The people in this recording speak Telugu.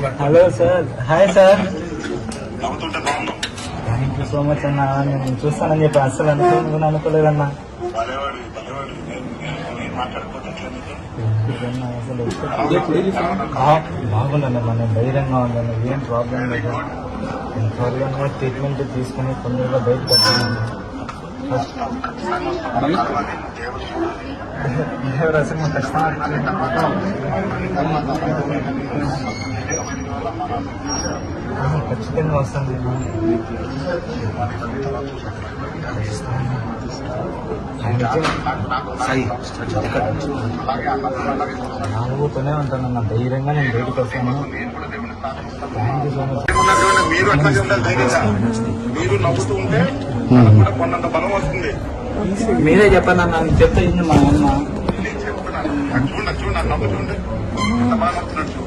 Hello sir, hi sir. Thank you so much అన్న. నేను చూస్తానని చెప్పి అస్సలు అనుకోలేదన్నా. బాగుందన్న, మనం ధైర్యంగా ఉందన్న, ఏం ప్రాబ్లం లేదు. నేను త్వరగా ట్రీట్మెంట్ తీసుకుని తొందరగా బయటకు వస్తాను. అసలు ఖచ్చితంగా వస్తుంది. నాలుగుతూనే ఉంటాను అన్న, ధైర్యంగా నేను బయటకు వస్తాను. Thank you so much. మీరు నవ్వుతూ ఉంటే కొన్నంత బలం వస్తుంది. మీరే చెప్పండి అన్న, చెప్తే మా అన్న చూడండి నవ్వుతుండే ఎంత బాగా నవ్వుతున్నట్టు.